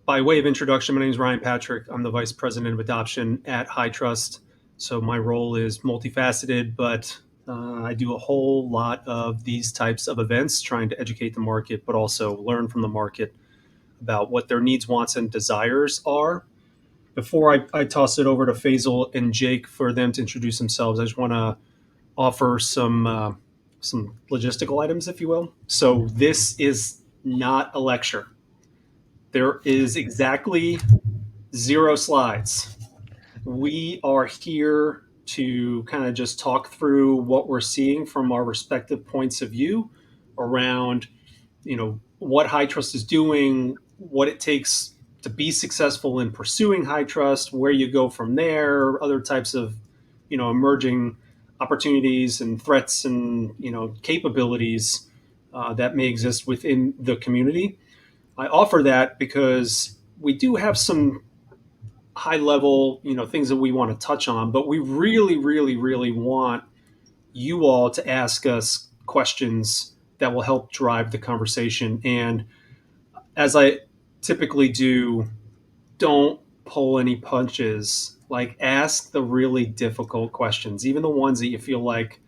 by way of introduction, my name is Ryan Patrick. I'm the Vice President of Adoption at HITRUST. So my role is multifaceted, but I do a whole lot of these types of events, trying to educate the market, but also learn from the market about what their needs, wants, and desires are. Before I toss it over to Faisal and Jake for them to introduce themselves, I just want to offer some logistical items, if you will. So this is not a lecture. There is exactly 0 slides. We are here to kind of just talk through what we're seeing from our respective points of view around, what HITRUST is doing, what it takes to be successful in pursuing HITRUST, where you go from there, other types of, emerging opportunities and threats and, capabilities that may exist within the community. I offer that because we do have some high level, things that we want to touch on, but we really, really, really want you all to ask us questions that will help drive the conversation. And as I typically do, don't pull any punches. Like, ask the really difficult questions, even the ones that you feel like,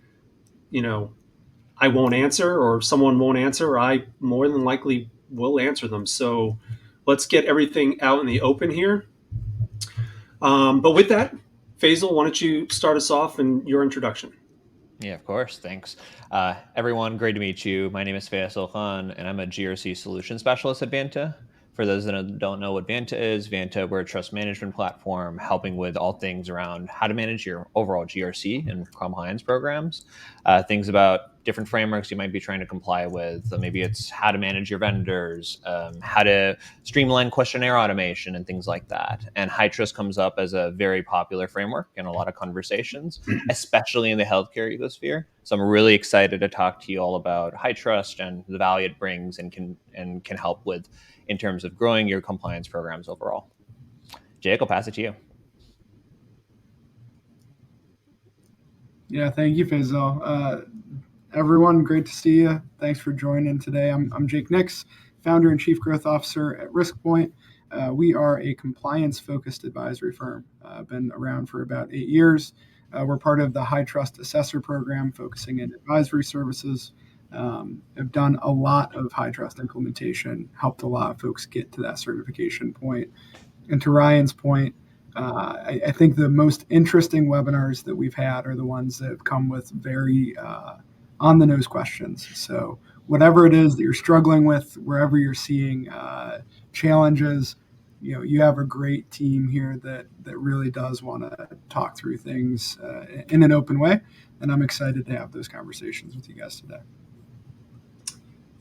you know, I won't answer or someone won't answer. I more than likely will answer them. So let's get everything out in the open here. But with that, Faisal, why don't you start us off in your introduction? Yeah, of course. Thanks. Everyone, great to meet you. My name is Faisal Khan, and I'm a GRC solution specialist at Vanta. For those that don't know what Vanta is, we're a trust management platform helping with all things around how to manage your overall GRC and compliance programs. Things about different frameworks you might be trying to comply with. Maybe it's how to manage your vendors, how to streamline questionnaire automation, and things like that. And HITRUST comes up as a very popular framework in a lot of conversations, especially in the healthcare ecosphere. So I'm really excited to talk to you all about HITRUST and the value it brings and can help with in terms of growing your compliance programs overall. Jake, I'll pass it to you. Yeah, thank you, Faisal. Everyone, great to see you. Thanks for joining today. I'm Jake Nix, founder and chief growth officer at RISCPoint. We are a compliance-focused advisory firm. Been around for about 8 years. We're part of the HITRUST Assessor Program, focusing in advisory services. Have done a lot of HITRUST implementation, helped a lot of folks get to that certification point. And to Ryan's point, I think the most interesting webinars that we've had are the ones that have come with very on-the-nose questions. So whatever it is that you're struggling with, wherever you're seeing challenges, you have a great team here that really does want to talk through things in an open way. And I'm excited to have those conversations with you guys today.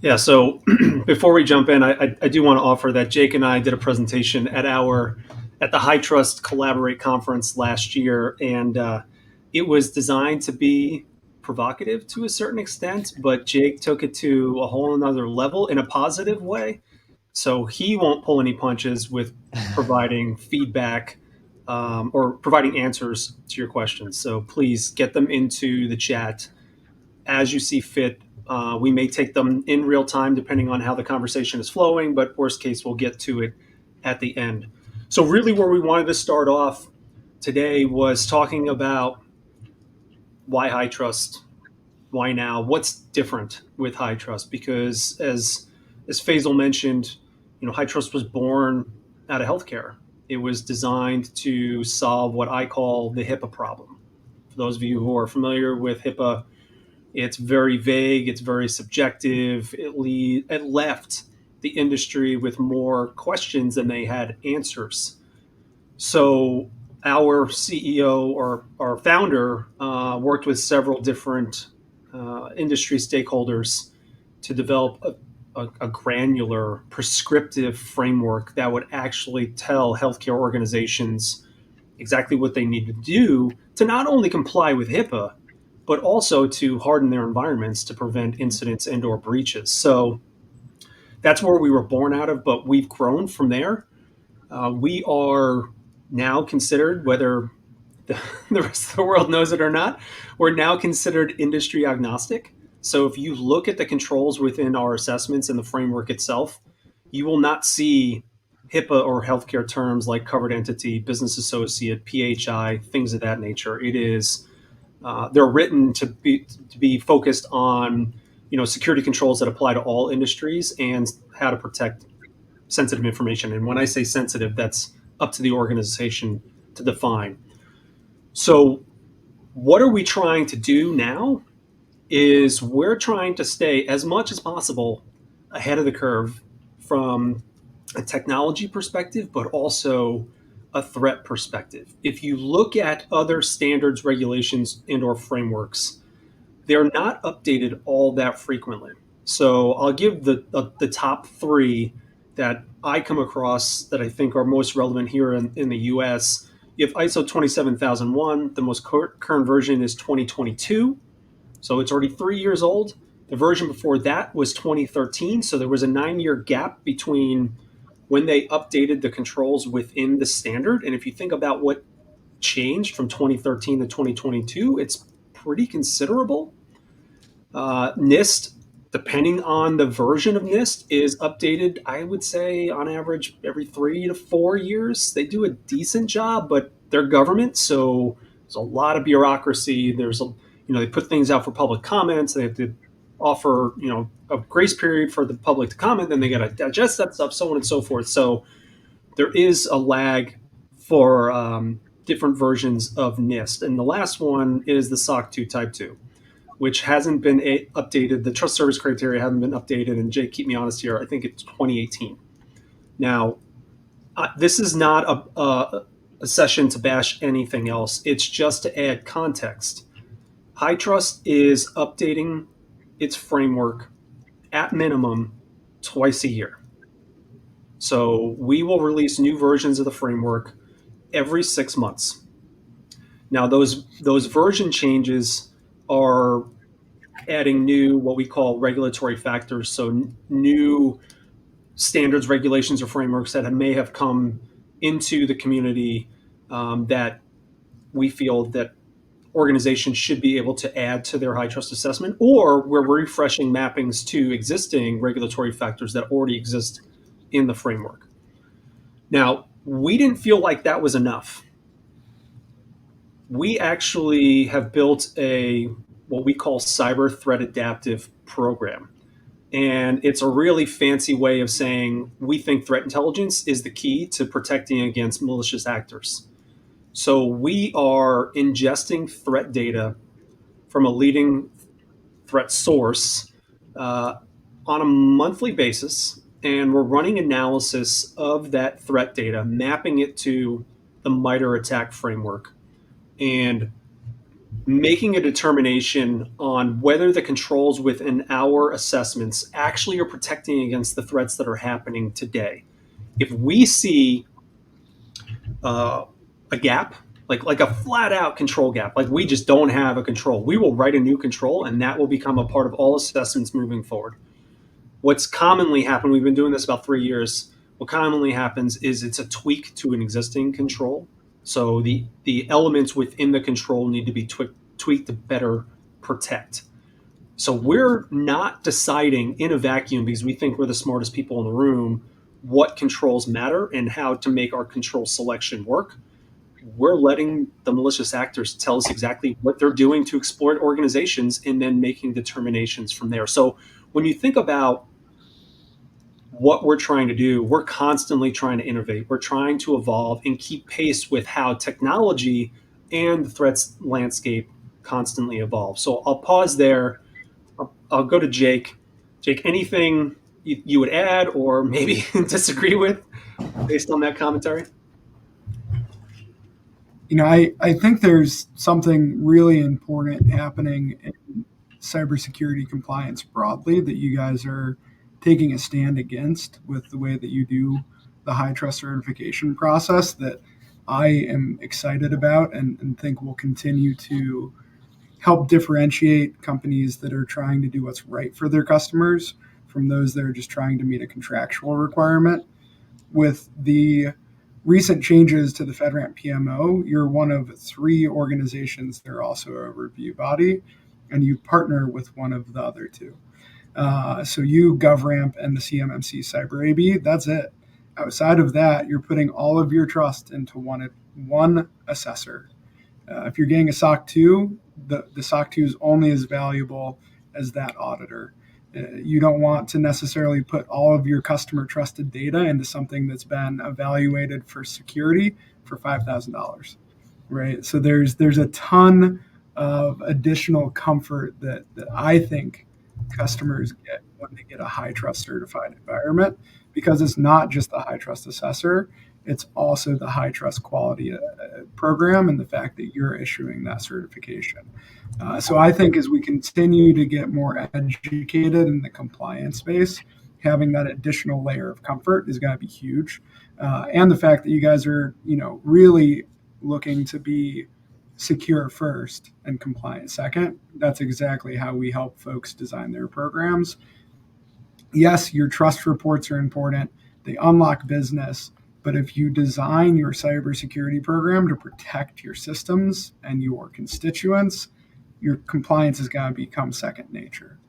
Yeah, so before we jump in, I do want to offer that Jake and I did a presentation at the HITRUST Collaborate conference last year, and it was designed to be provocative to a certain extent, but Jake took it to a whole another level in a positive way. So he won't pull any punches with providing feedback or providing answers to your questions. So please get them into the chat as you see fit. We may take them in real time depending on how the conversation is flowing, but worst case, we'll get to it at the end. So really where we wanted to start off today was talking about why HITRUST, why now, what's different with HITRUST, because as Faisal mentioned, HITRUST was born out of healthcare. It was designed to solve what I call the HIPAA problem. For those of you who are familiar with HIPAA, it's very vague, it's very subjective. It left the industry with more questions than they had answers. So our CEO or our founder worked with several different industry stakeholders to develop a granular prescriptive framework that would actually tell healthcare organizations exactly what they need to do to not only comply with HIPAA, but also to harden their environments to prevent incidents and or breaches. So that's where we were born out of, but we've grown from there. We are now considered, whether the rest of the world knows it or not, we're now considered industry agnostic. So if you look at the controls within our assessments and the framework itself, you will not see HIPAA or healthcare terms like covered entity, business associate, PHI, things of that nature. It is they're written to be focused on security controls that apply to all industries and how to protect sensitive information. And when I say sensitive, that's up to the organization to define. So what are we trying to do now is we're trying to stay as much as possible ahead of the curve from a technology perspective, but also a threat perspective. If you look at other standards, regulations, and/or frameworks, they're not updated all that frequently. So I'll give the top three that I come across that I think are most relevant here in the US. You have ISO 27001. The most current version is 2022. So it's already 3 years old. The version before that was 2013. So there was a 9 year gap between when they updated the controls within the standard. And if you think about what changed from 2013 to 2022, it's pretty considerable. NIST, depending on the version of NIST, is updated, I would say, on average, every 3 to 4 years. They do a decent job, but they're government, so there's a lot of bureaucracy. They put things out for public comments. They have to offer, a grace period for the public to comment. Then they got to digest that stuff, so on and so forth. So there is a lag for different versions of NIST. And the last one is the SOC 2 Type 2, which hasn't been updated. The trust service criteria haven't been updated. And Jake, keep me honest here, I think it's 2018. Now, this is not a session to bash anything else. It's just to add context. HITRUST is updating its framework at minimum twice a year. So we will release new versions of the framework every 6 months. Now, those version changes are adding new, what we call regulatory factors. So new standards, regulations, or frameworks that may have come into the community that we feel that organizations should be able to add to their HITRUST assessment, or we're refreshing mappings to existing regulatory factors that already exist in the framework. Now, we didn't feel like that was enough. We actually have built what we call cyber threat adaptive program. And it's a really fancy way of saying we think threat intelligence is the key to protecting against malicious actors. So we are ingesting threat data from a leading threat source on a monthly basis, and we're running analysis of that threat data, mapping it to the MITRE attack framework, and making a determination on whether the controls within our assessments actually are protecting against the threats that are happening today. If we see a gap, like a flat out control gap, like we just don't have a control, we will write a new control, and that will become a part of all assessments moving forward. What's commonly happened, we've been doing this about 3 years, what commonly happens is it's a tweak to an existing control. So the elements within the control need to be tweaked to better protect. So we're not deciding in a vacuum, because we think we're the smartest people in the room, what controls matter and how to make our control selection work. We're letting the malicious actors tell us exactly what they're doing to exploit organizations and then making determinations from there. So when you think about what we're trying to do, we're constantly trying to innovate. We're trying to evolve and keep pace with how technology and the threats landscape constantly evolve. So I'll pause there. I'll go to Jake. Jake, anything you would add or maybe disagree with based on that commentary? I think there's something really important happening in cybersecurity compliance broadly that you guys are taking a stand against with the way that you do the HITRUST certification process that I am excited about and think will continue to help differentiate companies that are trying to do what's right for their customers from those that are just trying to meet a contractual requirement. With the recent changes to the FedRAMP PMO, you're one of 3 organizations that are also a review body, and you partner with one of the other 2. So you, GovRAMP, and the CMMC Cyber AB, that's it. outside of that, you're putting all of your trust into one assessor. If you're getting a SOC 2, the SOC 2 is only as valuable as that auditor. You don't want to necessarily put all of your customer trusted data into something that's been evaluated for security for $5,000, right? So there's a ton of additional comfort that I think customers get when they get a HITRUST certified environment, because it's not just the HITRUST assessor, it's also the HITRUST quality program and the fact that you're issuing that certification. So I think as we continue to get more educated in the compliance space, having that additional layer of comfort is going to be huge. And the fact that you guys are, really looking to be secure first and compliant second, that's exactly how we help folks design their programs. Yes, your trust reports are important. They unlock business. But if you design your cybersecurity program to protect your systems and your constituents, your compliance is going to become second nature.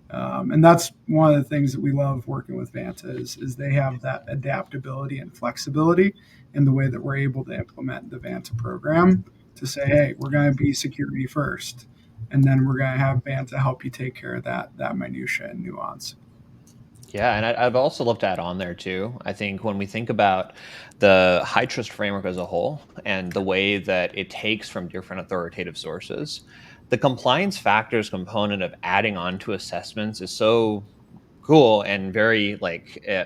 And that's one of the things that we love working with Vanta is they have that adaptability and flexibility in the way that we're able to implement the Vanta program to say, hey, we're going to be security first, and then we're going to have Vanta help you take care of that minutia and nuance. Yeah, and I'd also love to add on there too. I think when we think about the HITRUST framework as a whole and the way that it takes from different authoritative sources, the compliance factors component of adding on to assessments is so cool and very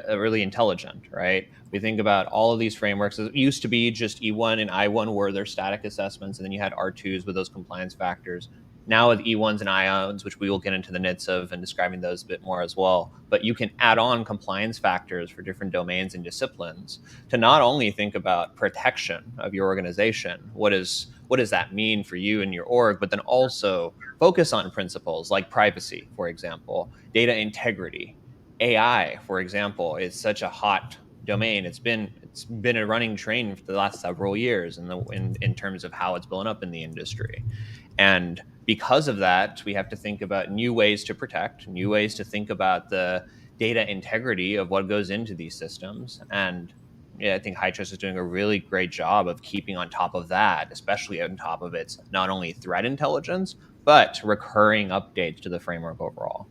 really intelligent, right? We think about all of these frameworks. It used to be just E1 and I1 were their static assessments, and then you had R2s with those compliance factors. Now with E1s and IONs, which we will get into the nits of and describing those a bit more as well, but you can add on compliance factors for different domains and disciplines to not only think about protection of your organization, what does that mean for you and your org, but then also focus on principles like privacy, for example, data integrity. AI, for example, is such a hot domain. It's been a running train for the last several years in terms of how it's blown up in the industry. And because of that, we have to think about new ways to protect, new ways to think about the data integrity of what goes into these systems. And I think HITRUST is doing a really great job of keeping on top of that, especially on top of its not only threat intelligence, but recurring updates to the framework overall.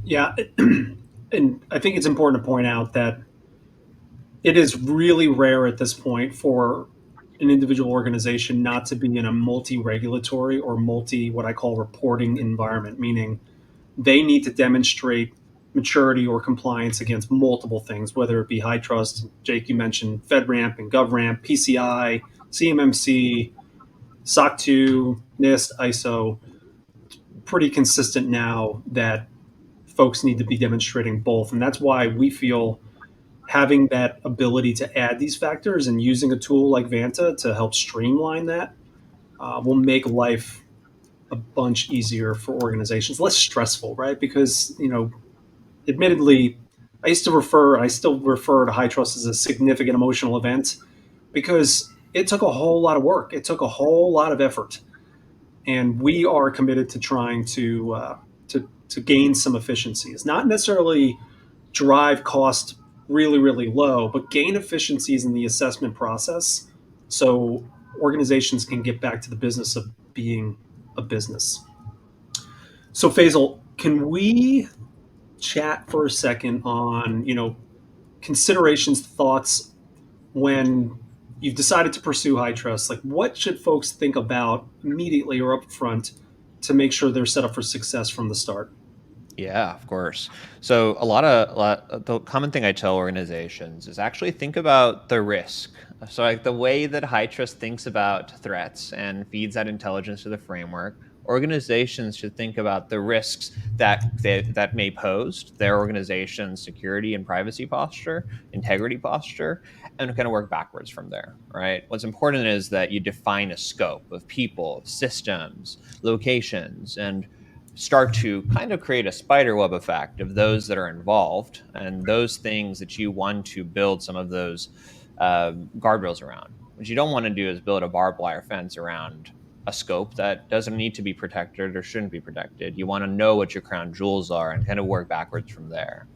Yeah, and I think it's important to point out that it is really rare at this point for an individual organization not to be in a multi-regulatory or what I call reporting environment, meaning they need to demonstrate maturity or compliance against multiple things, whether it be HITRUST, Jake, you mentioned FedRAMP and GovRAMP, PCI, CMMC, SOC 2, NIST, ISO. Pretty consistent now that folks need to be demonstrating both. And that's why we feel having that ability to add these factors and using a tool like Vanta to help streamline that will make life a bunch easier for organizations, less stressful, right? Because, admittedly, I still refer to HITRUST as a significant emotional event because it took a whole lot of work. It took a whole lot of effort. And we are committed to trying to gain some efficiencies, not necessarily drive cost really, really low, but gain efficiencies in the assessment process so organizations can get back to the business of being a business. So Faisal, can we chat for a second on, considerations, thoughts when you've decided to pursue HITRUST? Like what should folks think about immediately or upfront to make sure they're set up for success from the start? Yeah, of course. So the common thing I tell organizations is actually think about the risk. So like the way that HITRUST thinks about threats and feeds that intelligence to the framework, organizations should think about the risks that may pose to their organization's security and privacy posture, integrity posture, and kind of work backwards from there, right? What's important is that you define a scope of people, systems, locations, and start to kind of create a spider web effect of those that are involved and those things that you want to build some of those guardrails around. What you don't want to do is build a barbed wire fence around a scope that doesn't need to be protected or shouldn't be protected. You want to know what your crown jewels are and kind of work backwards from there.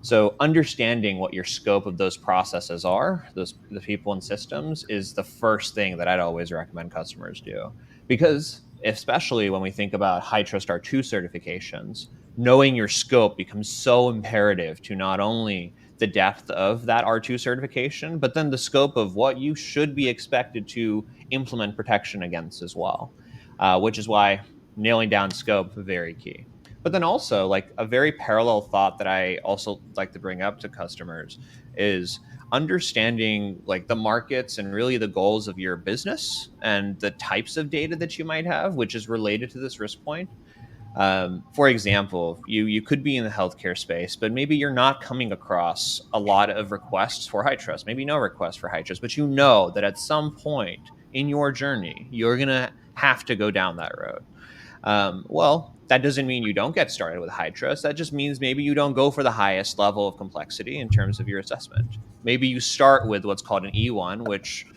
So understanding what your scope of those processes are, the people and systems, is the first thing that I'd always recommend customers do. Because especially when we think about HITRUST R2 certifications, knowing your scope becomes so imperative to not only the depth of that R2 certification, but then the scope of what you should be expected to implement protection against as well, which is why nailing down scope is very key. But then also, like, a very parallel thought that I also like to bring up to customers is understanding like the markets and really the goals of your business and the types of data that you might have, which is related to this risk point. For example, you could be in the healthcare space, but maybe you're not coming across a lot of requests for HITRUST, maybe no requests for HITRUST, but you know that at some point in your journey, you're going to have to go down that road. Well, that doesn't mean you don't get started with HITRUST. That just means maybe you don't go for the highest level of complexity in terms of your assessment. Maybe you start with what's called an E1, which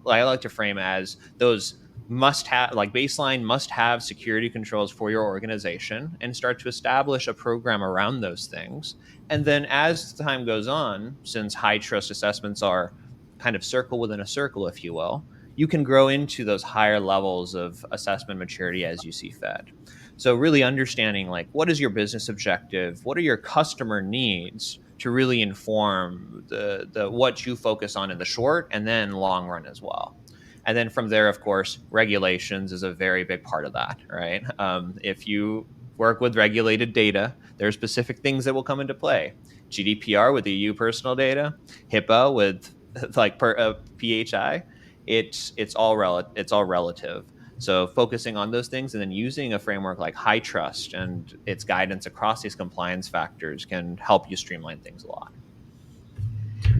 I like to frame as those must have, like, baseline must have security controls for your organization, and start to establish a program around those things. And then as time goes on, since HITRUST assessments are kind of circle within a circle, if you will, you can grow into those higher levels of assessment maturity as you see fit. So really understanding, like, what is your business objective? What are your customer needs to really inform the what you focus on in the short and then long run as well. And then from there, of course, regulations is a very big part of that, right? If you work with regulated data, there are specific things that will come into play. GDPR with EU personal data, HIPAA with like PHI. It's all relative. So focusing on those things and then using a framework like HITRUST and its guidance across these compliance factors can help you streamline things a lot.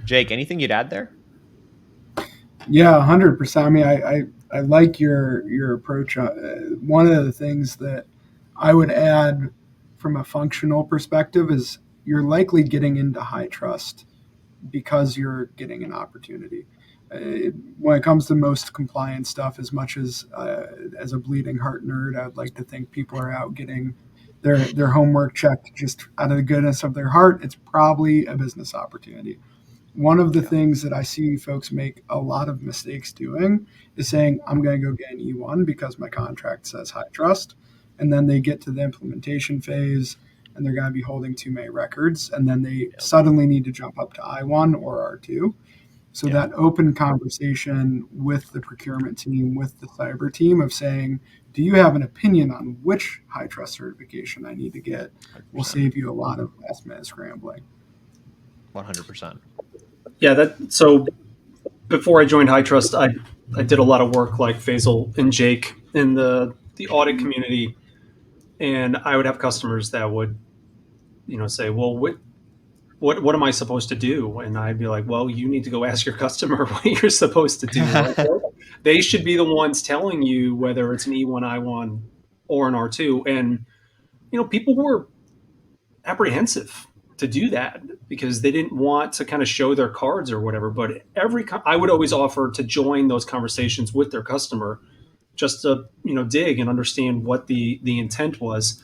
Jake, anything you'd add there? Yeah, 100%. I mean, I like your approach. One of the things that I would add from a functional perspective is you're likely getting into HITRUST because you're getting an opportunity. When it comes to most compliance stuff, as much as a bleeding heart nerd, I'd like to think people are out getting their homework checked just out of the goodness of their heart. It's probably a business opportunity. One of the things that I see folks make a lot of mistakes doing is saying, I'm going to go get an E1 because my contract says HITRUST. And then they get to the implementation phase and they're going to be holding too many records. And then they suddenly need to jump up to I1 or R2. So that open conversation with the procurement team, with the cyber team of saying, do you have an opinion on which HITRUST certification I need to get, will save you a lot of last minute scrambling. 100%. Yeah, so before I joined HITRUST, I did a lot of work like Faisal and Jake in the audit community, and I would have customers that would, say, well, what am I supposed to do? And I'd be like, well, you need to go ask your customer what you're supposed to do. Right? They should be the ones telling you whether it's an E1, I1, or an R2. And people were apprehensive to do that because they didn't want to kind of show their cards or whatever. But I would always offer to join those conversations with their customer just to dig and understand what the intent was.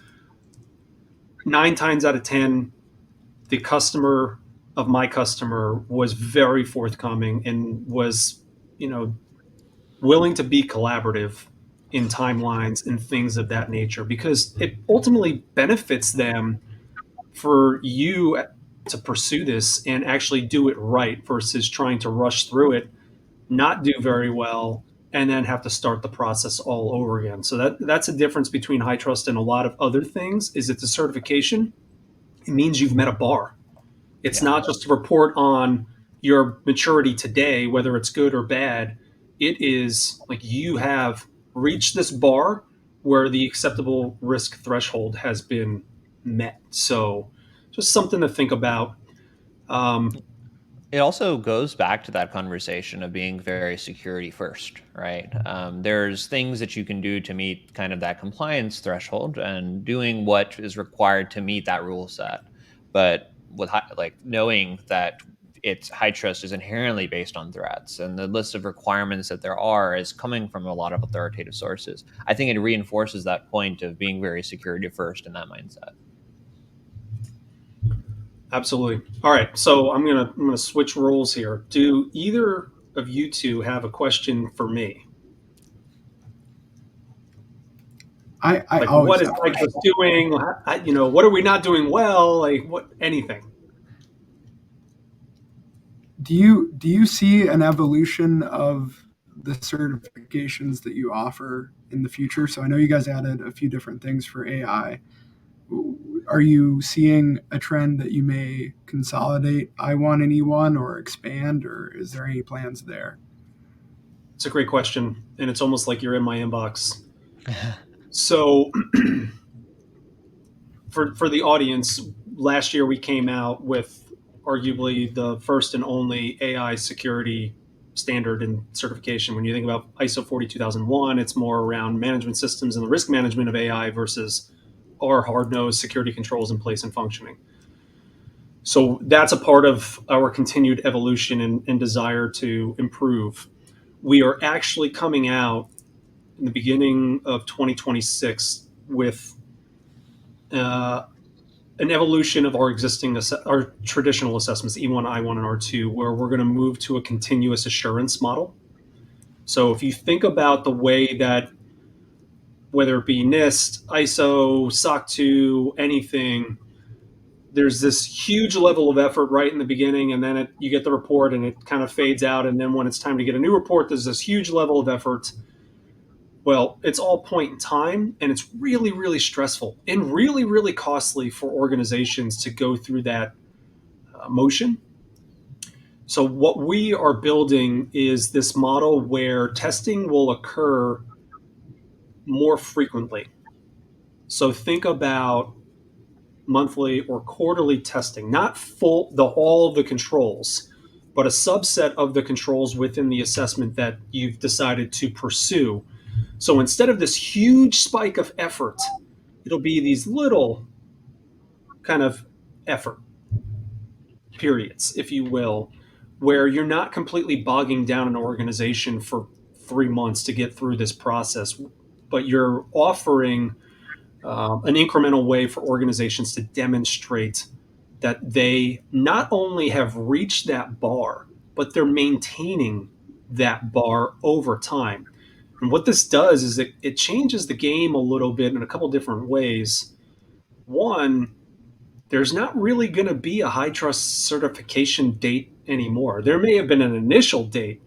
9 times out of 10, the customer of my customer was very forthcoming and was willing to be collaborative in timelines and things of that nature, because it ultimately benefits them for you to pursue this and actually do it right versus trying to rush through it, not do very well, and then have to start the process all over again. So that's a difference between HITRUST and a lot of other things. Is it's a certification. It means you've met a bar. It's not just a report on your maturity today, whether it's good or bad. It is like you have reached this bar where the acceptable risk threshold has been met. So just something to think about. It also goes back to that conversation of being very security first, right? There's things that you can do to meet kind of that compliance threshold and doing what is required to meet that rule set. But with like knowing that HITRUST is inherently based on threats, and the list of requirements that there are is coming from a lot of authoritative sources. I think it reinforces that point of being very security first in that mindset. Absolutely. All right. So I'm gonna switch roles here. Do either of you two have a question for me? I Like, always what is have Microsoft questions. doing? What are we not doing well? Like, what? Anything? Do you see an evolution of the certifications that you offer in the future? So I know you guys added a few different things for AI. Are you seeing a trend that you may consolidate I1 and E1 or expand, or is there any plans there? It's a great question, and it's almost like you're in my inbox. So, for the audience, last year we came out with arguably the first and only AI security standard and certification. When you think about ISO 42001, it's more around management systems and the risk management of AI versus our hard-nosed security controls in place and functioning. So that's a part of our continued evolution and desire to improve. We are actually coming out in the beginning of 2026 with uh, an evolution of our traditional assessments, E1, I1, and R2, where we're going to move to a continuous assurance model. So if you think about the way that, whether it be NIST, ISO, SOC 2, anything, there's this huge level of effort right in the beginning, and then you get the report and it kind of fades out. And then when it's time to get a new report, there's this huge level of effort. Well, it's all point in time, and it's really, really stressful and really, really costly for organizations to go through that motion. So, what we are building is this model where testing will occur more frequently. So, think about monthly or quarterly testing, not all of the controls, but a subset of the controls within the assessment that you've decided to pursue. So instead of this huge spike of effort, it'll be these little kind of effort periods, if you will, where you're not completely bogging down an organization for 3 months to get through this process, but you're offering an incremental way for organizations to demonstrate that they not only have reached that bar, but they're maintaining that bar over time. And what this does is it changes the game a little bit in a couple different ways. One, there's not really going to be a HITRUST certification date anymore. There may have been an initial date,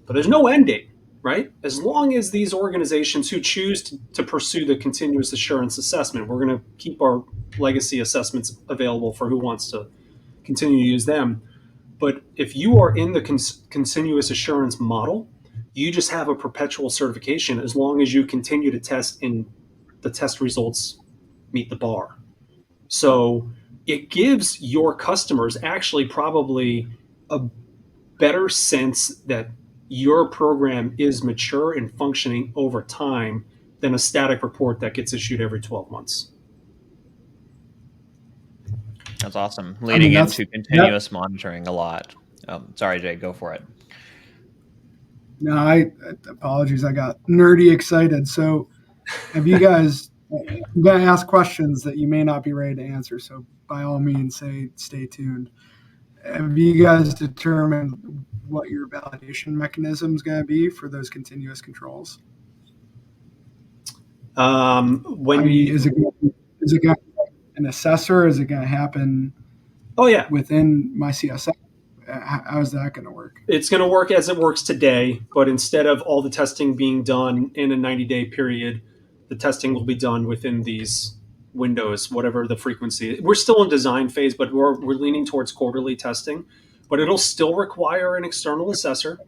but there's no end date, right? As long as these organizations who choose to pursue the continuous assurance assessment, we're going to keep our legacy assessments available for who wants to continue to use them. But if you are in the continuous assurance model, you just have a perpetual certification as long as you continue to test and the test results meet the bar. So it gives your customers actually probably a better sense that your program is mature and functioning over time than a static report that gets issued every 12 months. That's awesome. I mean, Leading into that. continuous monitoring a lot. Sorry, Jay, go for it. No, I apologies. I got nerdy excited. So, have you guys? I'm going to ask questions that you may not be ready to answer. So, by all means, stay tuned. Have you guys determined what your validation mechanism is going to be for those continuous controls? When I mean, you, is it going to be an assessor? Is it going to happen oh yeah, within my CSF? How is that going to work? it's going to work as it works today, but instead of all the testing being done in a 90-day period, the testing will be done within these windows, whatever the frequency. We're still in design phase, but we're leaning towards quarterly testing, but it'll still require an external assessor.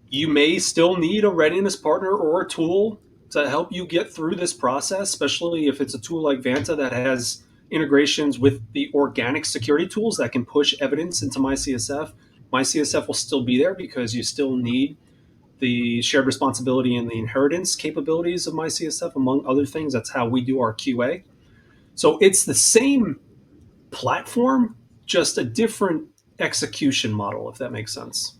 You may still need a readiness partner or a tool to help you get through this process, especially if it's a tool like Vanta that has integrations with the organic security tools that can push evidence into MyCSF. MyCSF will still be there because you still need the shared responsibility and the inheritance capabilities of MyCSF, among other things. That's how we do our QA. So it's the same platform, just a different execution model, if that makes sense.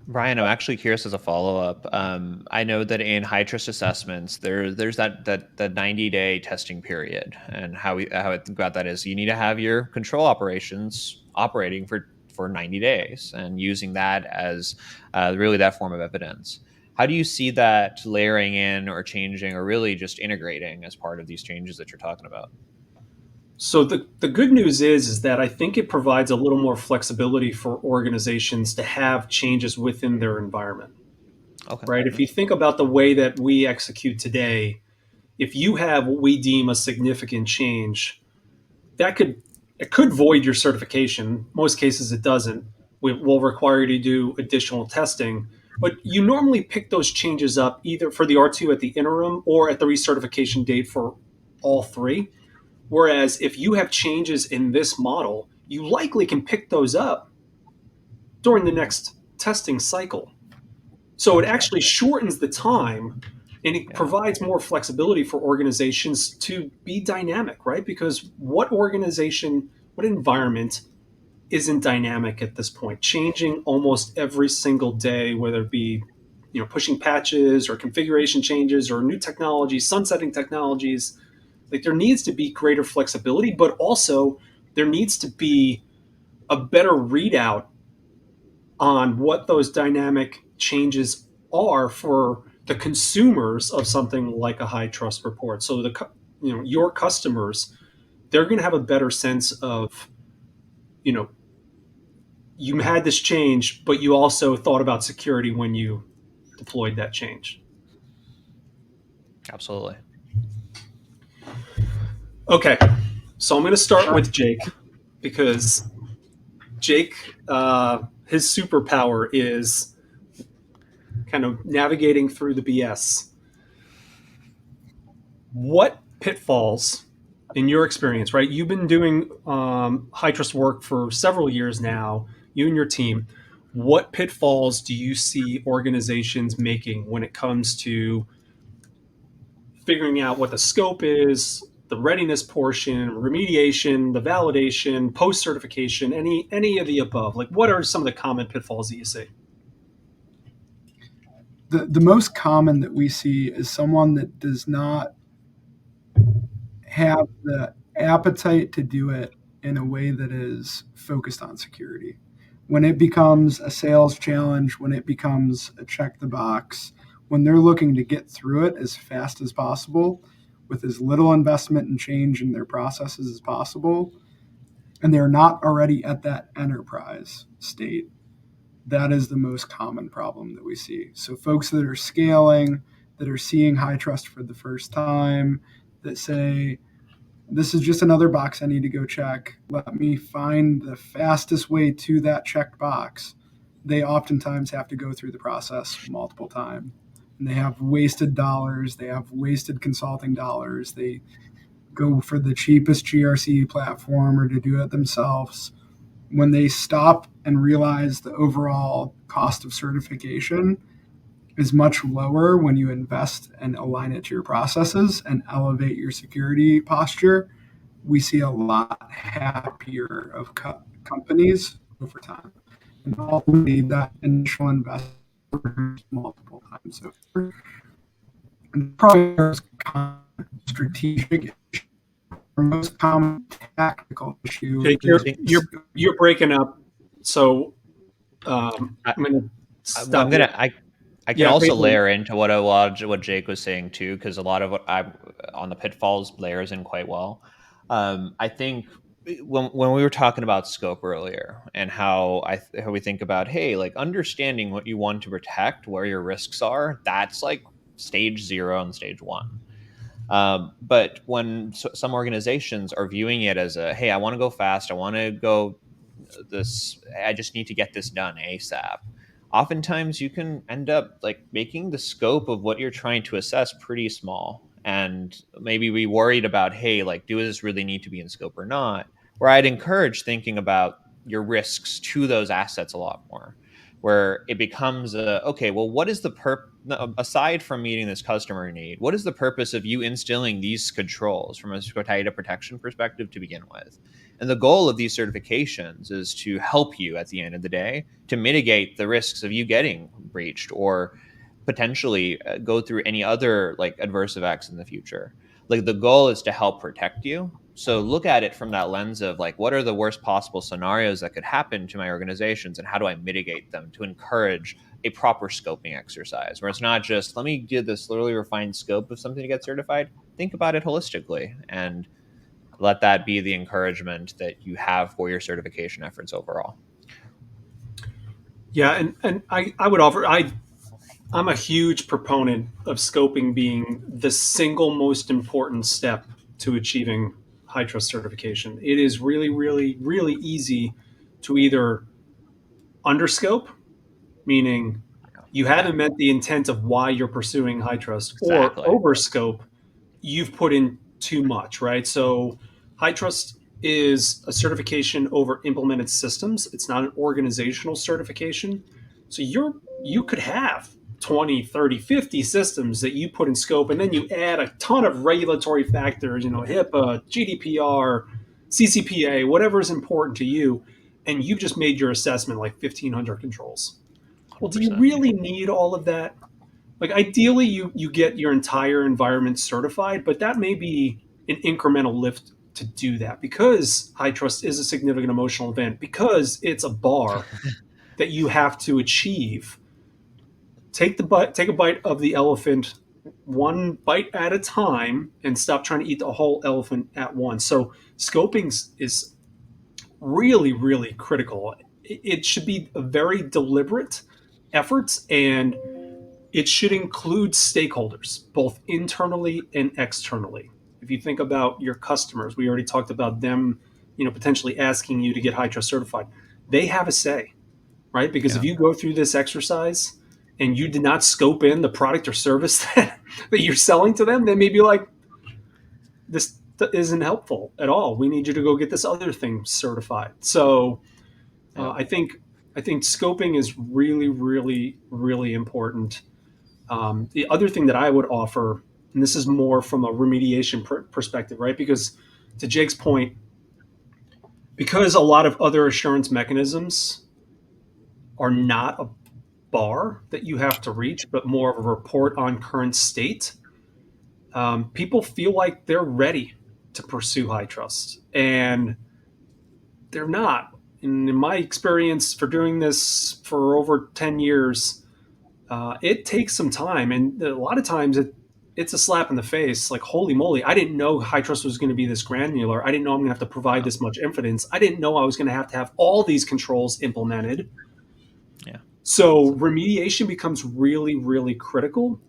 Brian, I'm actually curious as a follow-up. I know that in HITRUST assessments, there's that 90-day testing period, and how I think about that is you need to have your control operations operating for 90 days, and using that as really that form of evidence. How do you see that layering in or changing or really just integrating as part of these changes that you're talking about? So the good news is that I think it provides a little more flexibility for organizations to have changes within their environment, Okay. right? If you think about the way that we execute today, if you have what we deem a significant change, that could it could void your certification. Most cases it doesn't. Will require you to do additional testing, but you normally pick those changes up either for the R2 at the interim or at the recertification date for all three. Whereas if you have changes in this model, you likely can pick those up during the next testing cycle. So it Gotcha. actually shortens the time and it Yeah. provides more flexibility for organizations to be dynamic, right? Because what organization, what environment isn't dynamic at this point, changing almost every single day, whether it be pushing patches or configuration changes or new technologies, sunsetting technologies. Like there needs to be greater flexibility, but also there needs to be a better readout on what those dynamic changes are for the consumers of something like a HITRUST report. So your customers, they're going to have a better sense of you know you had this change, but you also thought about security when you deployed that change. Absolutely. Okay, so I'm going to start with Jake because Jake, his superpower is kind of navigating through the BS. What pitfalls, in your experience, right? You've been doing high trust work for several years now, you and your team. What pitfalls do you see organizations making when it comes to figuring out what the scope is, the readiness portion, remediation, the validation, post certification, any of the above? Like, what are some of the common pitfalls that you see? The most common that we see is someone that does not have the appetite to do it in a way that is focused on security. When it becomes a sales challenge, when it becomes a check the box, when they're looking to get through it as fast as possible with as little investment and change in their processes as possible, and they're not already at that enterprise state, that is the most common problem that we see. So, folks that are scaling, that are seeing HITRUST for the first time, that say, this is just another box I need to go check. Let me find the fastest way to that checked box. They oftentimes have to go through the process multiple times. And they have wasted dollars. They have wasted consulting dollars. They go for the cheapest GRC platform or to do it themselves. When they stop and realize the overall cost of certification is much lower when you invest and align it to your processes and elevate your security posture, we see a lot happier of companies over time. And ultimately, that initial investment multiple times over. And probably there's strategic issue, or most common tactical issue Jake, is you're breaking up, so I, I'm going to well, stop you. I can Yeah, also Caitlin. layer into what a lot of what Jake was saying too, because a lot of what I on the pitfalls layers in quite well. I think when we were talking about scope earlier and how we think about, hey, like understanding what you want to protect, where your risks are, that's like stage 0 and stage 1. But when some organizations are viewing it as a, hey, I want to go fast, I want to go this, I just need to get this done ASAP. Oftentimes you can end up like making the scope of what you're trying to assess pretty small, and maybe we worried about, hey, like, do this really need to be in scope or not? Where I'd encourage thinking about your risks to those assets a lot more. where it becomes okay, well, what is the aside from meeting this customer need, what is the purpose of you instilling these controls from a data protection perspective to begin with? And the goal of these certifications is to help you at the end of the day to mitigate the risks of you getting breached or potentially go through any other like adverse effects in the future. Like the goal is to help protect you. So look at it from that lens of like, what are the worst possible scenarios that could happen to my organizations and how do I mitigate them to encourage a proper scoping exercise where it's not just, let me do this literally refined scope of something to get certified. Think about it holistically and let that be the encouragement that you have for your certification efforts overall. Yeah, and I would offer I'm a huge proponent of scoping being the single most important step to achieving high trust certification. It is really, really, really easy to either underscope, meaning you haven't met the intent of why you're pursuing high trust, or Exactly. overscope, you've put in too much, right? So high trust is a certification over implemented systems. It's not an organizational certification. So you could have 20, 30, 50 systems that you put in scope, and then you add a ton of regulatory factors, HIPAA, GDPR, CCPA, whatever is important to you, and you've just made your assessment like 1,500 controls. Well, do you 100%. really need all of that? Like ideally you get your entire environment certified, but that may be an incremental lift to do that because high trust is a significant emotional event, because it's a bar that you have to achieve. Take a bite of the elephant one bite at a time and stop trying to eat the whole elephant at once. So scoping is really, really critical. It should be a very deliberate effort, and it should include stakeholders, both internally and externally. If you think about your customers, we already talked about them, potentially asking you to get high trust certified. They have a say, right? Because if Yeah. you go through this exercise and you did not scope in the product or service that you're selling to them, they may be like, this isn't helpful at all. We need you to go get this other thing certified. So Yeah. I think scoping is really, really, really important. The other thing that I would offer, and this is more from a remediation perspective, right? Because to Jake's point, because a lot of other assurance mechanisms are not a bar that you have to reach, but more of a report on current state, people feel like they're ready to pursue high trust, and they're not. And in my experience for doing this for over 10 years, it takes some time, and a lot of times it's a slap in the face. Like, holy moly, I didn't know high trust was going to be this granular. I didn't know I'm going to have to provide Yeah. this much evidence. I didn't know I was going to have all these controls implemented. Yeah. So remediation becomes really, really critical.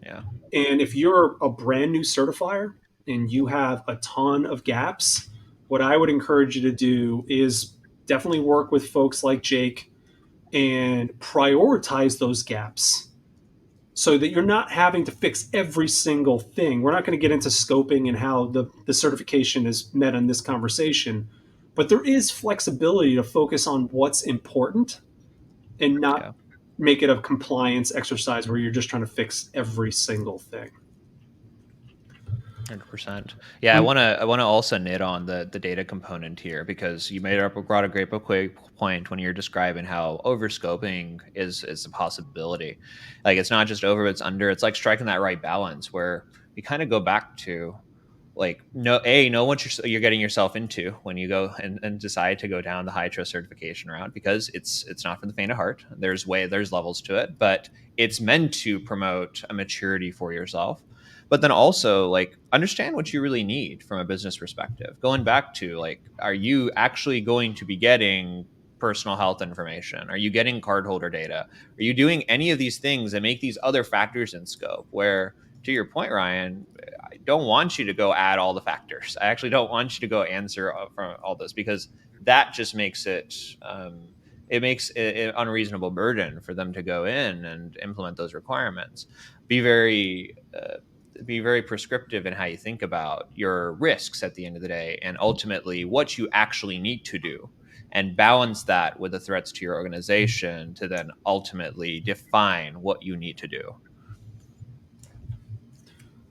Yeah. And if you're a brand new certifier and you have a ton of gaps, what I would encourage you to do is definitely work with folks like Jake and prioritize those gaps so that you're not having to fix every single thing. We're not going to get into scoping and how the certification is met in this conversation, but there is flexibility to focus on what's important and not Yeah. make it a compliance exercise where you're just trying to fix every single thing. 100%. Yeah, I want to also knit on the data component here because you brought a great point when you're describing how overscoping is a possibility. Like it's not just over, it's under. It's like striking that right balance where we kind of go back to like know what you're getting yourself into when you go and decide to go down the high trust certification route, because it's not for the faint of heart. There's levels to it, but it's meant to promote a maturity for yourself, but then also like understand what you really need from a business perspective. Going back to like, are you actually going to be getting personal health information? Are you getting cardholder data? Are you doing any of these things that make these other factors in scope? Where, to your point, Ryan, I don't want you to go add all the factors. I actually don't want you to go answer from all this, because that just makes it makes it an unreasonable burden for them to go in and implement those requirements. Be very be very prescriptive in how you think about your risks at the end of the day, and ultimately what you actually need to do. and balance that with the threats to your organization to then ultimately define what you need to do.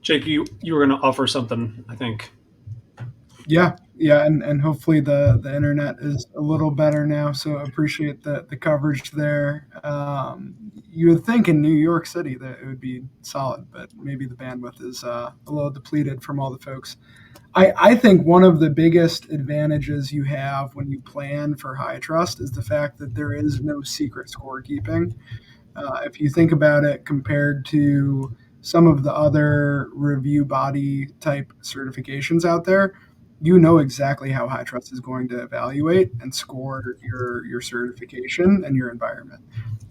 Jake, you were going to offer something, I think. Yeah, and hopefully the internet is a little better now, so I appreciate the coverage there. You would think in New York City that it would be solid, but maybe the bandwidth is a little depleted from all the folks. I think one of the biggest advantages you have when you plan for HITRUST is the fact that there is no secret scorekeeping. If you think about it compared to some of the other review body type certifications out there, you know exactly how HITRUST is going to evaluate and score your certification and your environment.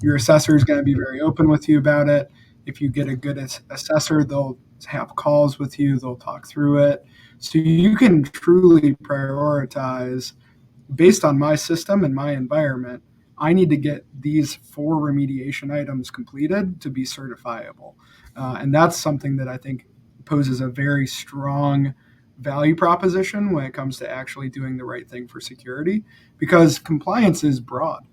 Your assessor is going to be very open with you about it. If you get a good assessor, they'll have calls with you, they'll talk through it. So you can truly prioritize based on my system and my environment. I need to get these 4 remediation items completed to be certifiable. And that's something that I think poses a very strong value proposition when it comes to actually doing the right thing for security, because compliance is broad.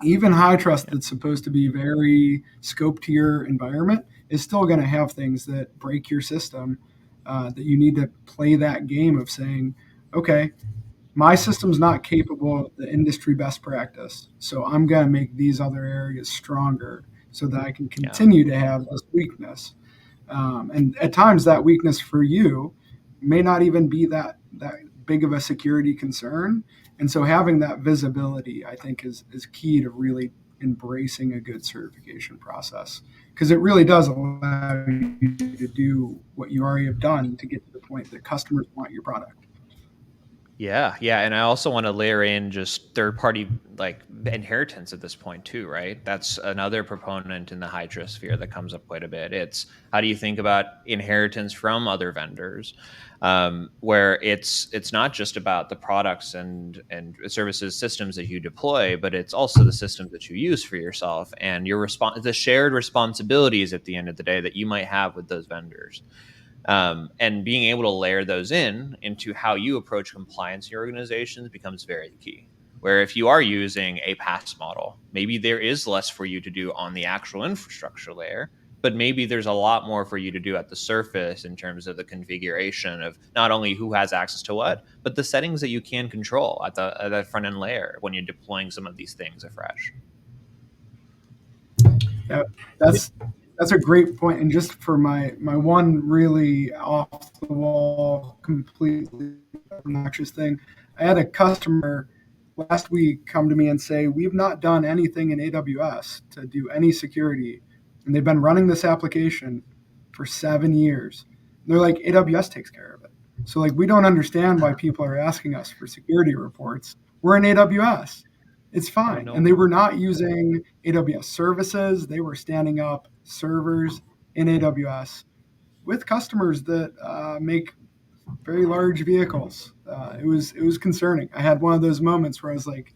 Even HITRUST that's supposed to be very scoped to your environment is still going to have things that break your system, that you need to play that game of saying, okay, my system's not capable of the industry best practice, so I'm going to make these other areas stronger so that I can continue to have this weakness. And at times that weakness for you may not even be that big of a security concern. And so having that visibility, I think, is key to really embracing a good certification process, because it really does allow you to do what you already have done to get to the point that customers want your product. Yeah, and I also want to layer in just third-party like inheritance at this point too, right? That's another proponent in the HITRUST sphere that comes up quite a bit. It's how do you think about inheritance from other vendors, where it's not just about the products and services systems that you deploy, but it's also the systems that you use for yourself and your the shared responsibilities at the end of the day that you might have with those vendors. And being able to layer those into how you approach compliance in your organizations becomes very key. Where if you are using a pass model, maybe there is less for you to do on the actual infrastructure layer, but maybe there's a lot more for you to do at the surface in terms of the configuration of not only who has access to what, but the settings that you can control at the front end layer when you're deploying some of these things afresh. Yeah, that's a great point. And just for my one really off the wall, completely obnoxious thing, I had a customer last week come to me and say, we've not done anything in AWS to do any security. And they've been running this application for 7 years. They're like, AWS takes care of it. So like, we don't understand why people are asking us for security reports. We're in AWS. It's fine. Oh, no. And they were not using AWS services. They were standing up servers in AWS with customers that make very large vehicles. It was concerning. I had one of those moments where I was like,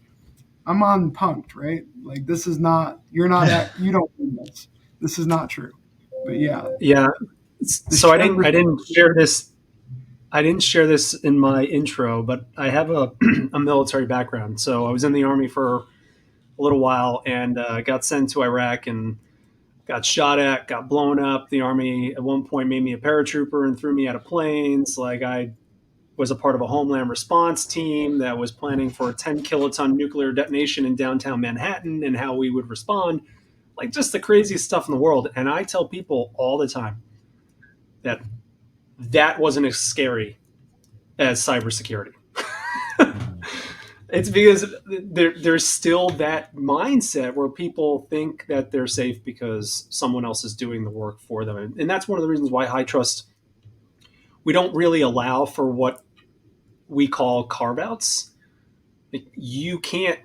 I'm on punked, right? Like, this is not, you don't do this. This is not true. But yeah. So I didn't share this. I didn't share this in my intro, but I have a military background. So I was in the Army for a little while and got sent to Iraq and got shot at, got blown up. The Army at one point made me a paratrooper and threw me out of planes. Like, I was a part of a homeland response team that was planning for a 10 kiloton nuclear detonation in downtown Manhattan and how we would respond. Like, just the craziest stuff in the world. And I tell people all the time that wasn't as scary as cybersecurity. It's because there's still that mindset where people think that they're safe because someone else is doing the work for them. And that's one of the reasons why HITRUST, we don't really allow for what we call carve-outs. You can't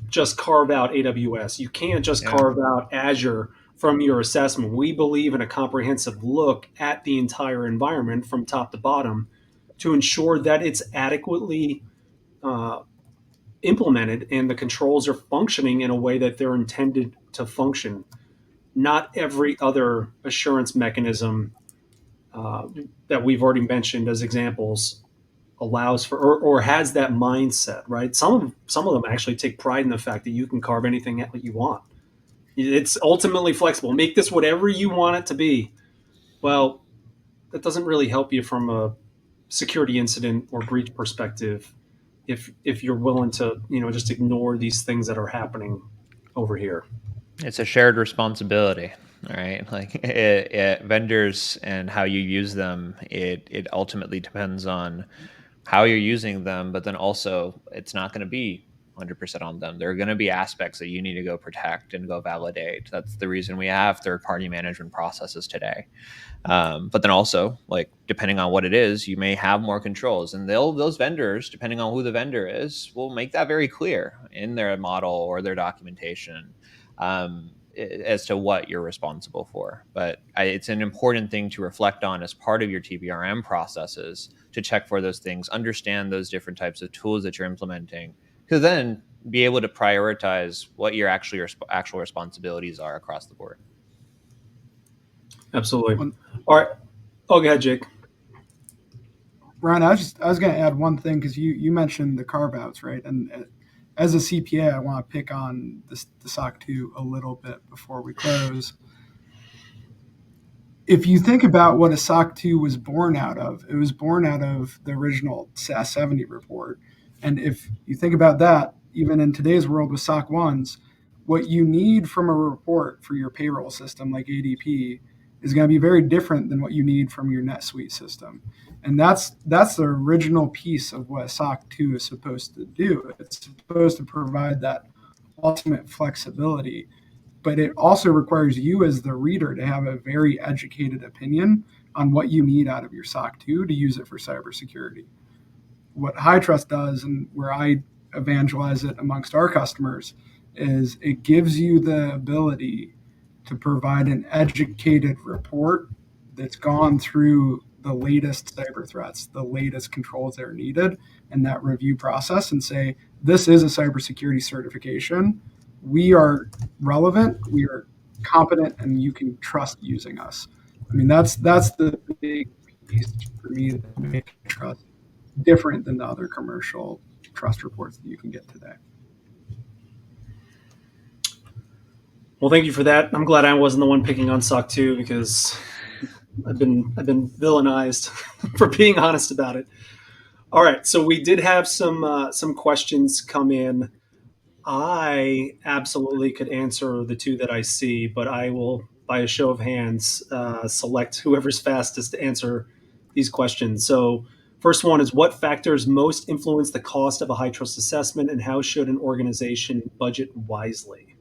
just carve out AWS. You can't just carve out Azure from your assessment. We believe in a comprehensive look at the entire environment from top to bottom to ensure that it's adequately implemented and the controls are functioning in a way that they're intended to function. Not every other assurance mechanism that we've already mentioned as examples allows for or has that mindset, right? Some of them actually take pride in the fact that you can carve anything that you want. It's ultimately flexible. Make this whatever you want it to be. Well, that doesn't really help you from a security incident or breach perspective if you're willing to just ignore these things that are happening over here. It's a shared responsibility, all right? Like vendors and how you use them, it ultimately depends on how you're using them, but then also it's not going to be 100% on them. There are going to be aspects that you need to go protect and go validate. That's the reason we have third-party management processes today. But then also, like, depending on what it is, you may have more controls, and those vendors, depending on who the vendor is, will make that very clear in their model or their documentation as to what you're responsible for. But it's an important thing to reflect on as part of your TBRM processes, to check for those things, understand those different types of tools that you're implementing, to then be able to prioritize what your actual responsibilities are across the board. Absolutely. Well, All right. Oh, go ahead, Jake. Ryan, I was going to add one thing, because you mentioned the carve outs, right? And as a CPA, I want to pick on the SOC 2 a little bit before we close. If you think about what a SOC 2 was born out of, it was born out of the original SAS 70 report. And if you think about that, even in today's world with SOC 1s, what you need from a report for your payroll system like ADP is going to be very different than what you need from your NetSuite system. And that's the original piece of what SOC 2 is supposed to do. It's supposed to provide that ultimate flexibility, but it also requires you as the reader to have a very educated opinion on what you need out of your SOC 2 to use it for cybersecurity. What HITRUST does, and where I evangelize it amongst our customers, is it gives you the ability to provide an educated report that's gone through the latest cyber threats, the latest controls that are needed, and that review process, and say, this is a cybersecurity certification. We are relevant, we are competent, and you can trust using us. I mean, that's the big piece for me that makes trust different than the other commercial trust reports that you can get today. Well, thank you for that. I'm glad I wasn't the one picking on SOC 2, because I've been villainized for being honest about it. All right, so we did have some questions come in. I absolutely could answer the two that I see, but I will, by a show of hands, select whoever's fastest to answer these questions. So, first one is, what factors most influence the cost of a HITRUST assessment, and how should an organization budget wisely?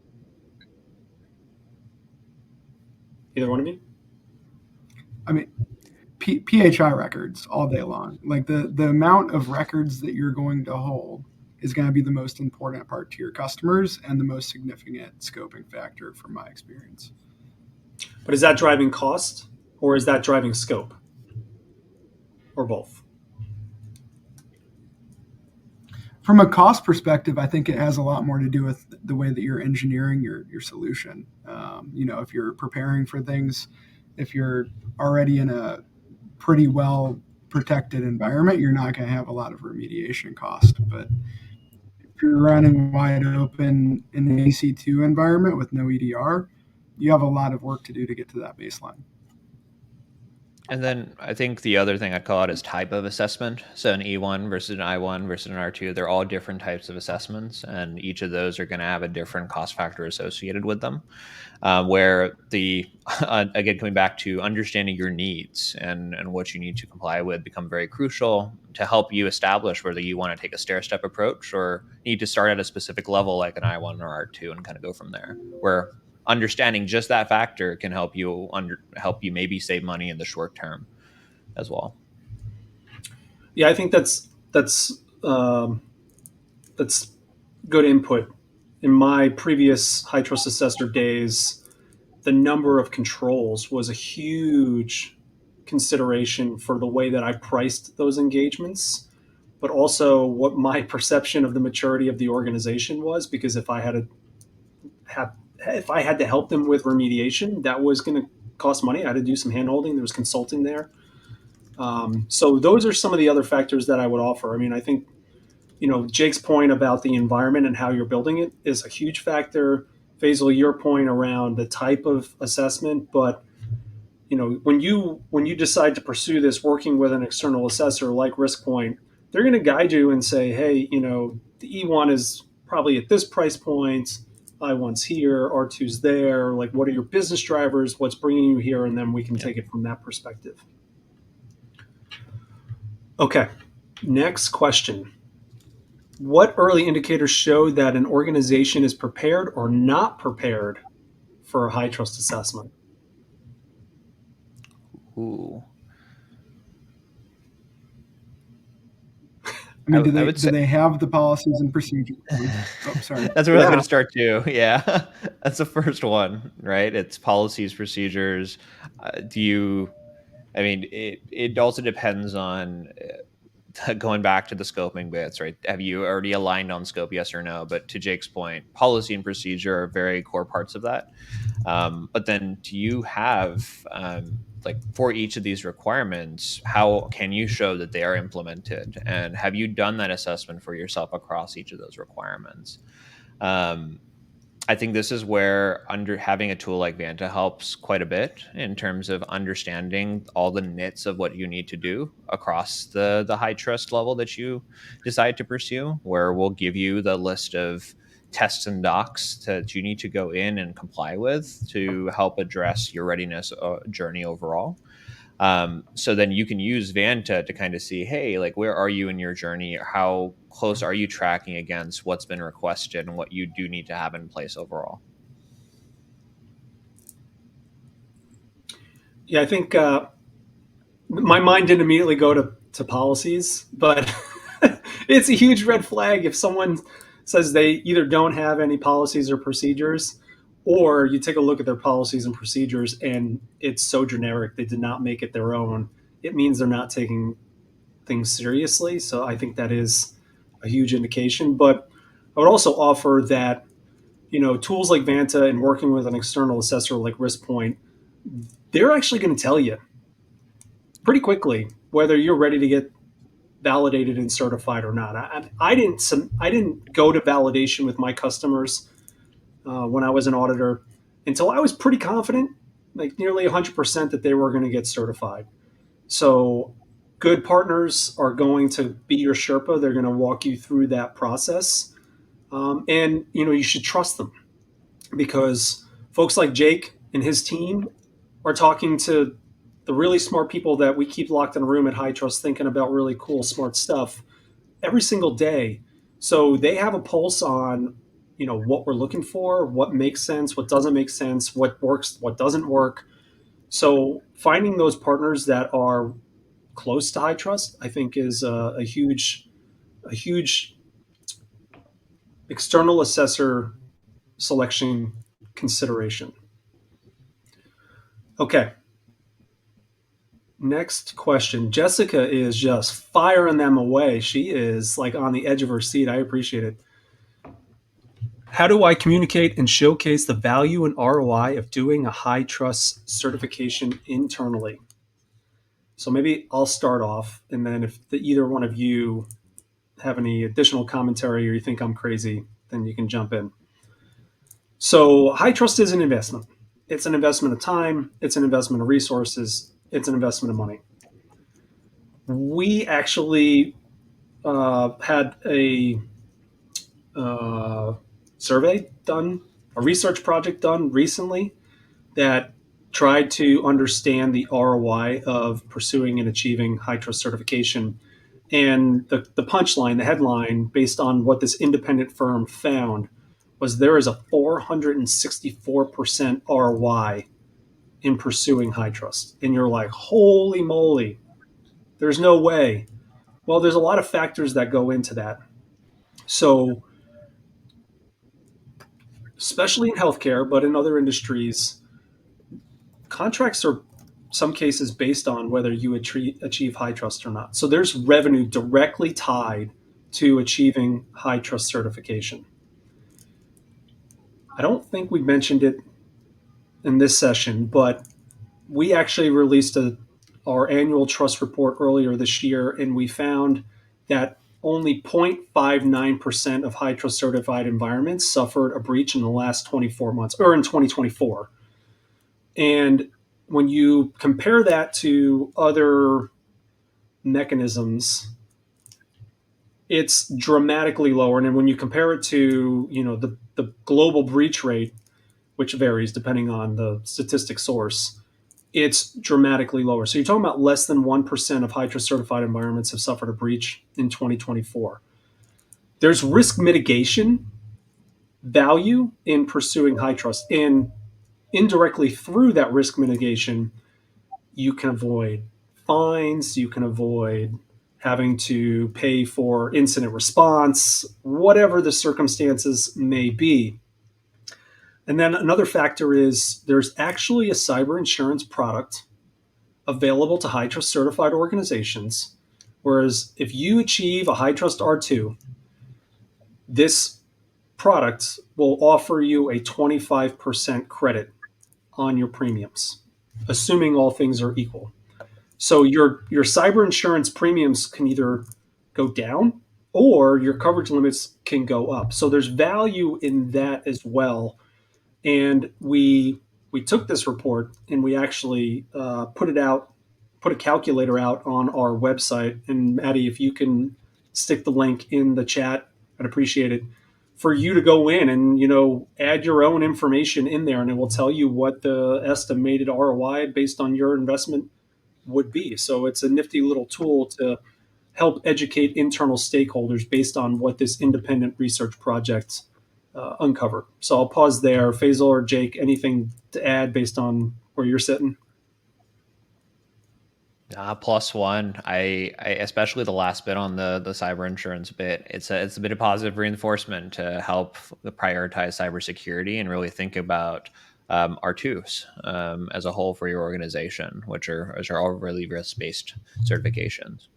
Either one of you? I mean, PHI records all day long. Like the amount of records that you're going to hold is going to be the most important part to your customers and the most significant scoping factor from my experience. But is that driving cost, or is that driving scope, or both? From a cost perspective, I think it has a lot more to do with the way that you're engineering your solution. If you're preparing for things, if you're already in a pretty well protected environment, you're not going to have a lot of remediation cost. But if you're running wide open in an AC2 environment with no EDR, you have a lot of work to do to get to that baseline. And then I think the other thing I'd call out is type of assessment. So an E1 versus an I1 versus an R2, they're all different types of assessments, and each of those are going to have a different cost factor associated with them. Where again, coming back to understanding your needs and what you need to comply with become very crucial to help you establish whether you want to take a stair-step approach or need to start at a specific level like an I1 or R2 and kind of go from there. Where understanding just that factor can help you maybe save money in the short term as well. Yeah, I think that's good input. In my previous HITRUST assessor days, the number of controls was a huge consideration for the way that I priced those engagements, but also what my perception of the maturity of the organization was. Because if I had to help them with remediation, that was going to cost money. I had to do some handholding. There was consulting there. So those are some of the other factors that I would offer. I mean, I think, Jake's point about the environment and how you're building it is a huge factor. Faisal, your point around the type of assessment, but when you decide to pursue this working with an external assessor like RISCPoint, they're going to guide you and say, hey, the E1 is probably at this price point, I1's here, R2's there. Like, what are your business drivers? What's bringing you here? And then we can take it from that perspective. Okay, next question. What early indicators show that an organization is prepared or not prepared for a high trust assessment? Ooh. I mean, I would do say they have the policies and procedures? Oh, sorry. that's where I was Yeah. going to start too. Yeah, that's the first one, right? It's policies, procedures. I mean, it also depends on going back to the scoping bits, right? Have you already aligned on scope, yes or no? But to Jake's point, policy and procedure are very core parts of that. But then do you have, like for each of these requirements, how can you show that they are implemented? And have you done that assessment for yourself across each of those requirements? I think this is where having a tool like Vanta helps quite a bit in terms of understanding all the nits of what you need to do across the high trust level that you decide to pursue, where we'll give you the list of tests and docs that you need to go in and comply with to help address your readiness journey overall. So then you can use Vanta to kind of see, hey, like where are you in your journey? How close are you tracking against what's been requested and what you do need to have in place overall? Yeah, I think my mind didn't immediately go to policies, but it's a huge red flag if someone says they either don't have any policies or procedures, or you take a look at their policies and procedures and it's so generic they did not make it their own. It means they're not taking things seriously. So I think that is a huge indication. But I would also offer that tools like Vanta and working with an external assessor like RISCPoint, they're actually going to tell you pretty quickly whether you're ready to get validated and certified or not. I didn't go to validation with my customers when I was an auditor until I was pretty confident, like nearly 100%, that they were going to get certified. So good partners are going to be your Sherpa. They're going to walk you through that process, and you should trust them because folks like Jake and his team are talking to the really smart people that we keep locked in a room at High Trust thinking about really cool, smart stuff every single day. So they have a pulse on, what we're looking for, what makes sense, what doesn't make sense, what works, what doesn't work. So finding those partners that are close to High Trust, I think, is a huge external assessor selection consideration. Okay. Next question. Jessica is just firing them away. She is like on the edge of her seat. I appreciate it. How do I communicate and showcase the value and ROI of doing a high trust certification internally? So maybe I'll start off, and then if either one of you have any additional commentary or you think I'm crazy, then you can jump in. So high trust is an investment. It's an investment of time. It's an investment of resources. It's an investment of money. We actually had a survey done, a research project done recently that tried to understand the ROI of pursuing and achieving high trust certification. And the punchline, the headline, based on what this independent firm found, was there is a 464% ROI in pursuing high trust. And you're like, holy moly, there's no way. Well, there's a lot of factors that go into that. So, especially in healthcare, but in other industries, contracts are some cases based on whether you achieve high trust or not. So there's revenue directly tied to achieving high trust certification. I don't think we mentioned it in this session, but we actually released a our annual trust report earlier this year, and we found that only 0.59% of HITRUST certified environments suffered a breach in the last 24 months or in 2024. And when you compare that to other mechanisms, it's dramatically lower. And then when you compare it to, the global breach rate, which varies depending on the statistic source, it's dramatically lower. So you're talking about less than 1% of HITRUST certified environments have suffered a breach in 2024. There's risk mitigation value in pursuing HITRUST. And indirectly through that risk mitigation, you can avoid fines, you can avoid having to pay for incident response, whatever the circumstances may be. And then another factor is there's actually a cyber insurance product available to HITRUST certified organizations. Whereas if you achieve a HITRUST R2, this product will offer you a 25% credit on your premiums, assuming all things are equal. So your cyber insurance premiums can either go down or your coverage limits can go up. So there's value in that as well. And we took this report and we actually put a calculator out on our website. And Maddie, if you can stick the link in the chat, I'd appreciate it. For you to go in and add your own information in there, and it will tell you what the estimated ROI based on your investment would be. So it's a nifty little tool to help educate internal stakeholders based on what this independent research project uncovered. So I'll pause there. Faisal or Jake, anything to add based on where you're sitting? Plus one. I especially the last bit on the cyber insurance bit. It's a bit of positive reinforcement to help prioritize cybersecurity and really think about R2s as a whole for your organization, which are all really risk-based certifications.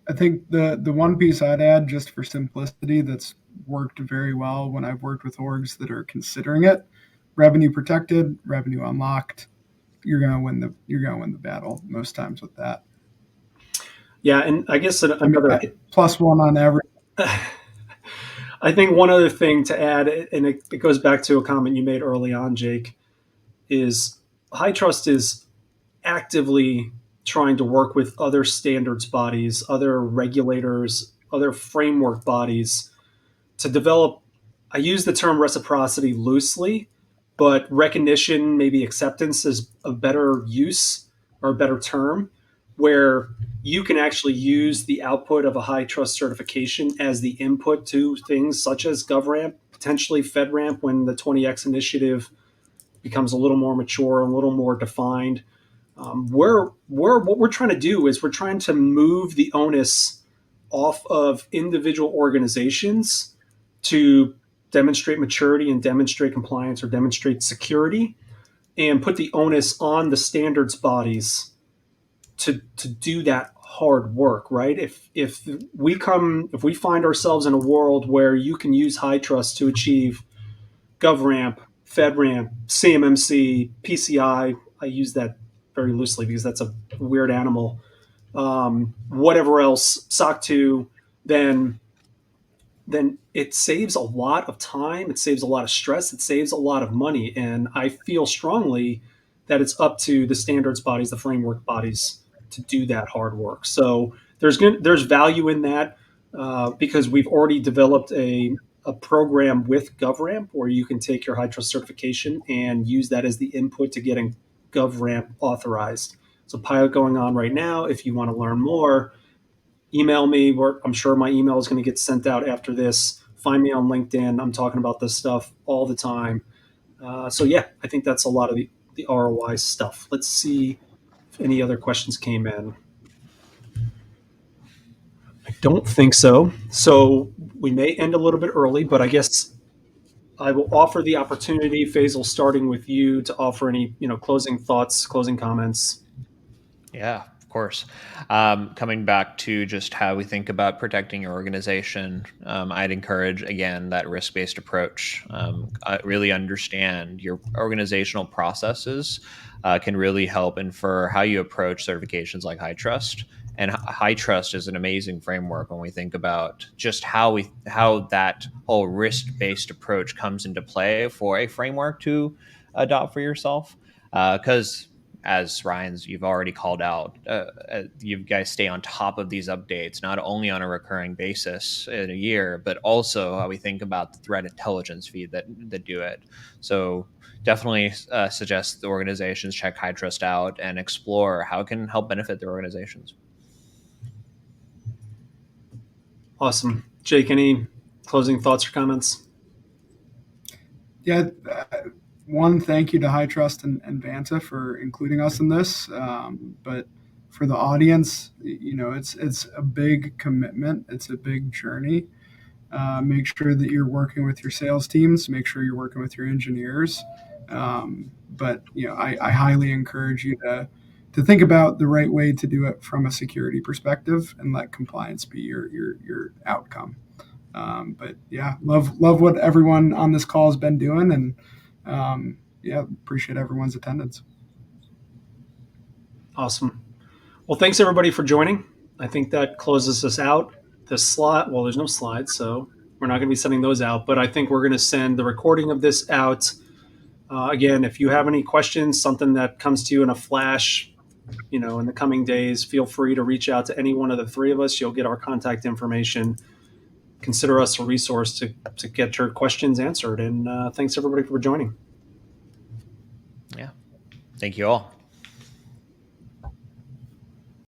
I think the one piece I'd add, just for simplicity, that's worked very well when I've worked with orgs that are considering it: revenue protected, revenue unlocked. You're gonna win the battle most times with that. Yeah, and I guess another plus one on every. I think one other thing to add, and it goes back to a comment you made early on, Jake, is HITRUST is actively trying to work with other standards bodies, other regulators, other framework bodies to develop. I use the term reciprocity loosely, but recognition, maybe acceptance is a better use or a better term, where you can actually use the output of a HITRUST certification as the input to things such as GovRamp, potentially FedRamp when the 20X initiative becomes a little more mature, a little more defined. What we're trying to do is we're trying to move the onus off of individual organizations to demonstrate maturity and demonstrate compliance or demonstrate security, and put the onus on the standards bodies to do that hard work, right? If we find ourselves in a world where you can use HITRUST to achieve GovRamp, FedRamp, CMMC, PCI, I use that very loosely because that's a weird animal, whatever else, SOC 2, then it saves a lot of time, it saves a lot of stress, it saves a lot of money. And I feel strongly that it's up to the standards bodies, the framework bodies, to do that hard work. So there's value in that because we've already developed a program with GovRamp where you can take your HITRUST certification and use that as the input to getting GovRamp authorized. It's a pilot going on right now. If you want to learn more, email me. I'm sure my email is going to get sent out after this. Find me on LinkedIn. I'm talking about this stuff all the time. So yeah, I think that's a lot of the ROI stuff. Let's see if any other questions came in. I don't think so. So we may end a little bit early, but I guess I will offer the opportunity, Faisal, starting with you, to offer any closing thoughts, closing comments. Yeah, of course. Coming back to just how we think about protecting your organization, I'd encourage, again, that risk-based approach. Really understand your organizational processes can really help infer how you approach certifications like HITRUST. And HITRUST is an amazing framework when we think about just how that whole risk-based approach comes into play for a framework to adopt for yourself. Because as you've already called out, you guys stay on top of these updates, not only on a recurring basis in a year, but also how we think about the threat intelligence feed that do it. So definitely suggest the organizations check HITRUST out and explore how it can help benefit their organizations. Awesome. Jake, any closing thoughts or comments? Yeah, one, thank you to HITRUST and Vanta for including us in this. But for the audience, it's a big commitment. It's a big journey. Make sure that you're working with your sales teams. Make sure you're working with your engineers. But I highly encourage you to think about the right way to do it from a security perspective and let compliance be your outcome. But yeah, love what everyone on this call has been doing, and appreciate everyone's attendance. Awesome. Well, thanks everybody for joining. I think that closes us out. The slide, well, there's no slides, so we're not going to be sending those out, but I think we're going to send the recording of this out. Again, if you have any questions, something that comes to you in a flash, in the coming days, feel free to reach out to any one of the three of us. You'll get our contact information. Consider us a resource to get your questions answered. And thanks everybody for joining. Yeah. Thank you all.